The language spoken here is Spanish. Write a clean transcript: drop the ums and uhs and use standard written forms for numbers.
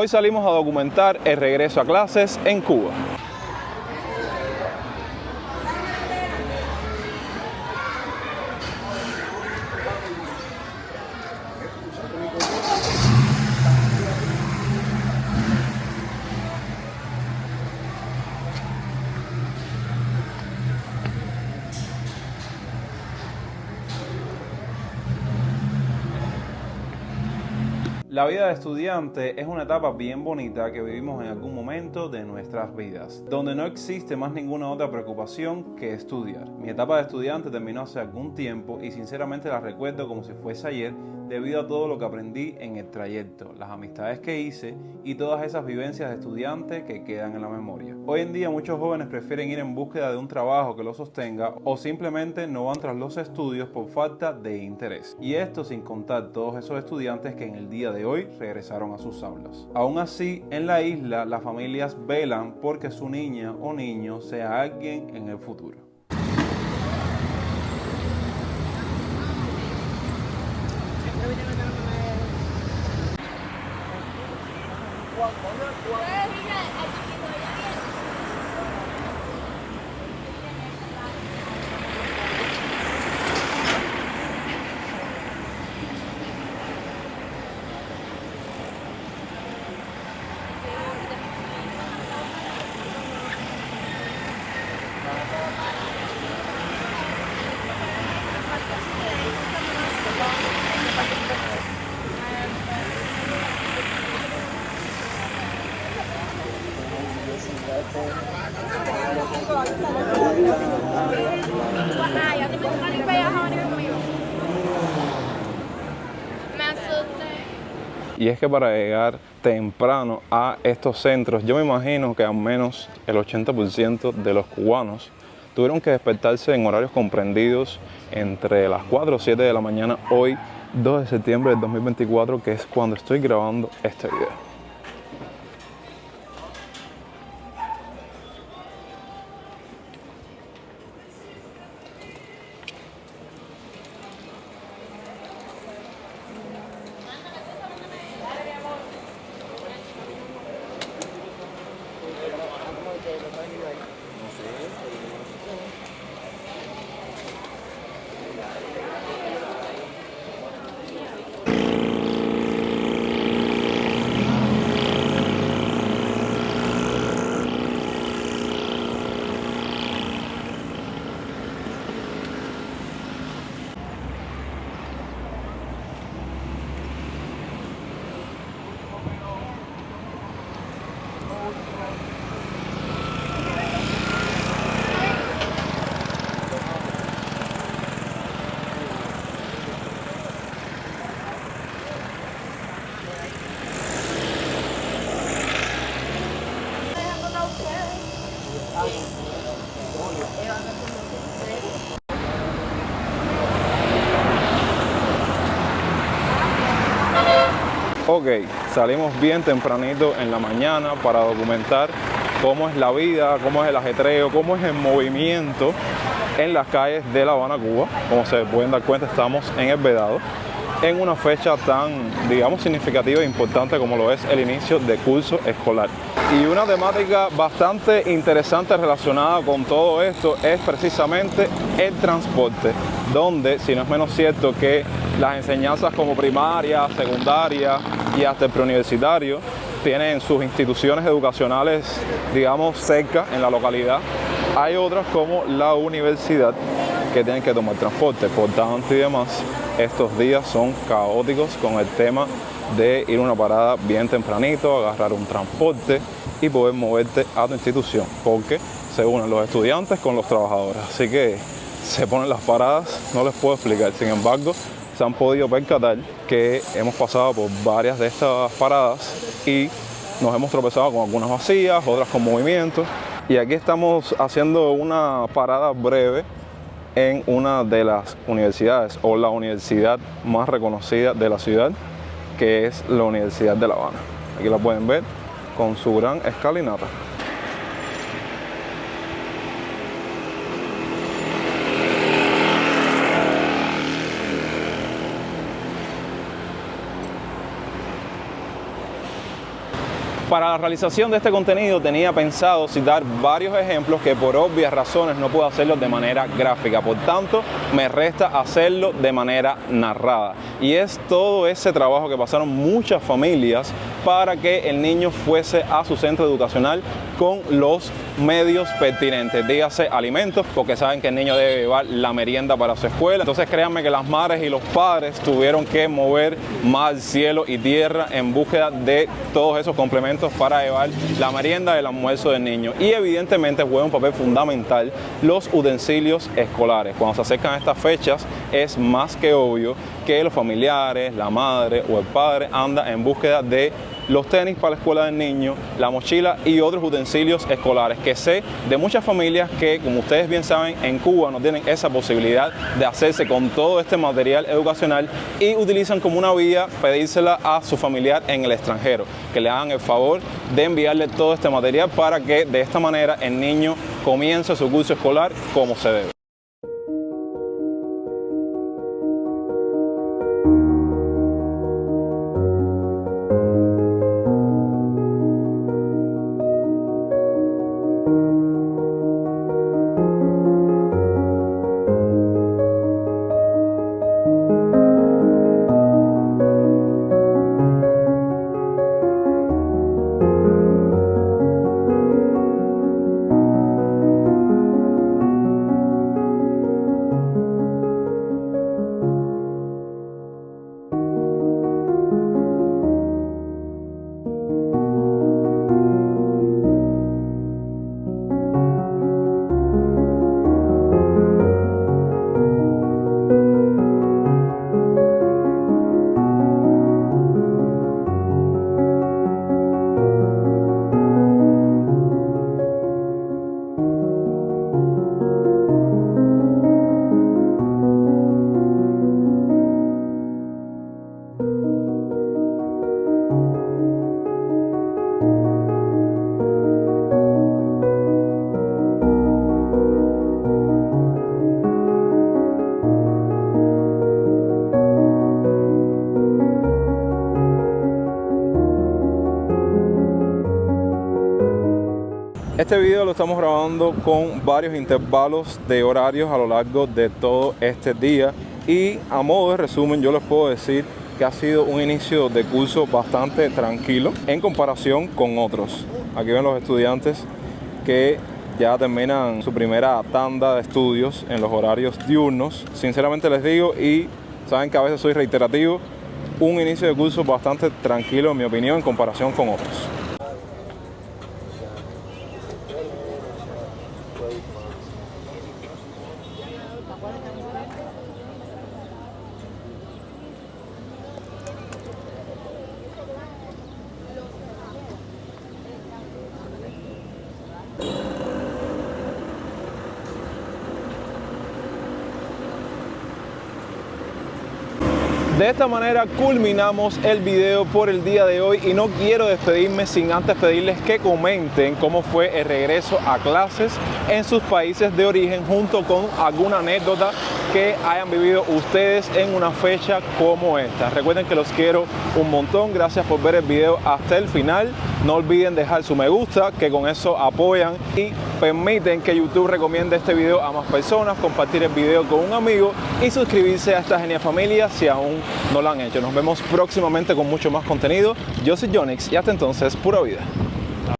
Hoy salimos a documentar el regreso a clases en Cuba. La vida de estudiante es una etapa bien bonita que vivimos en algún momento de nuestras vidas, donde no existe más ninguna otra preocupación que estudiar. Mi etapa de estudiante terminó hace algún tiempo y sinceramente la recuerdo como si fuese ayer, debido a todo lo que aprendí en el trayecto, las amistades que hice y todas esas vivencias de estudiante que quedan en la memoria. Hoy en día muchos jóvenes prefieren ir en búsqueda de un trabajo que los sostenga o simplemente no van tras los estudios por falta de interés. Y esto sin contar todos esos estudiantes que en el día de hoy regresaron a sus aulas. Aún así, en la isla las familias velan porque su niña o niño sea alguien en el futuro. Y es que para llegar temprano a estos centros, yo me imagino que al menos el 80% de los cubanos tuvieron que despertarse en horarios comprendidos entre las 4 o 7 de la mañana hoy, 2 de septiembre del 2024, que es cuando estoy grabando este video. Ok, salimos bien tempranito en la mañana para documentar cómo es la vida, cómo es el ajetreo, cómo es el movimiento en las calles de La Habana, Cuba. Como se pueden dar cuenta, estamos en el Vedado, en una fecha tan, digamos, significativa e importante como lo es el inicio de curso escolar. Y una temática bastante interesante relacionada con todo esto es precisamente el transporte, donde, si no es menos cierto que las enseñanzas como primaria, secundaria y hasta el preuniversitario tienen sus instituciones educacionales, digamos, cerca en la localidad, hay otras como la universidad que tienen que tomar transporte. Por tanto y demás, estos días son caóticos con el tema de ir a una parada bien tempranito, agarrar un transporte y poder moverte a tu institución, porque se unen los estudiantes con los trabajadores. Así que se ponen las paradas, no les puedo explicar. Sin embargo, se han podido percatar que hemos pasado por varias de estas paradas y nos hemos tropezado con algunas vacías, otras con movimiento. Y aquí estamos haciendo una parada breve en una de las universidades o la universidad más reconocida de la ciudad, que es la Universidad de La Habana. Aquí la pueden ver con su gran escalinata. Para la realización de este contenido tenía pensado citar varios ejemplos que por obvias razones no puedo hacerlo de manera gráfica, por tanto me resta hacerlo de manera narrada. Y es todo ese trabajo que pasaron muchas familias para que el niño fuese a su centro educacional con los medios pertinentes, dígase alimentos, porque saben que el niño debe llevar la merienda para su escuela. Entonces créanme que las madres y los padres tuvieron que mover mar, cielo y tierra en búsqueda de todos esos complementos para llevar la merienda y el almuerzo del niño. Y evidentemente juega un papel fundamental los utensilios escolares. Cuando se acercan a estas fechas es más que obvio que los familiares, la madre o el padre anda en búsqueda de los tenis para la escuela del niño, la mochila y otros utensilios escolares, que sé de muchas familias que, como ustedes bien saben, en Cuba no tienen esa posibilidad de hacerse con todo este material educacional y utilizan como una vía pedírsela a su familiar en el extranjero, que le hagan el favor de enviarle todo este material para que de esta manera el niño comience su curso escolar como se debe. Este video lo estamos grabando con varios intervalos de horarios a lo largo de todo este día y a modo de resumen yo les puedo decir que ha sido un inicio de curso bastante tranquilo en comparación con otros. Aquí ven los estudiantes que ya terminan su primera tanda de estudios en los horarios diurnos. Sinceramente les digo, y saben que a veces soy reiterativo, un inicio de curso bastante tranquilo en mi opinión en comparación con otros. De esta manera culminamos el video por el día de hoy y no quiero despedirme sin antes pedirles que comenten cómo fue el regreso a clases en sus países de origen junto con alguna anécdota que hayan vivido ustedes en una fecha como esta. Recuerden que los quiero un montón, gracias por ver el video hasta el final. No olviden dejar su me gusta, que con eso apoyan y permiten que YouTube recomiende este video a más personas, compartir el video con un amigo y suscribirse a esta genial familia si aún no lo han hecho. Nos vemos próximamente con mucho más contenido. Yo soy Jonix y hasta entonces, pura vida.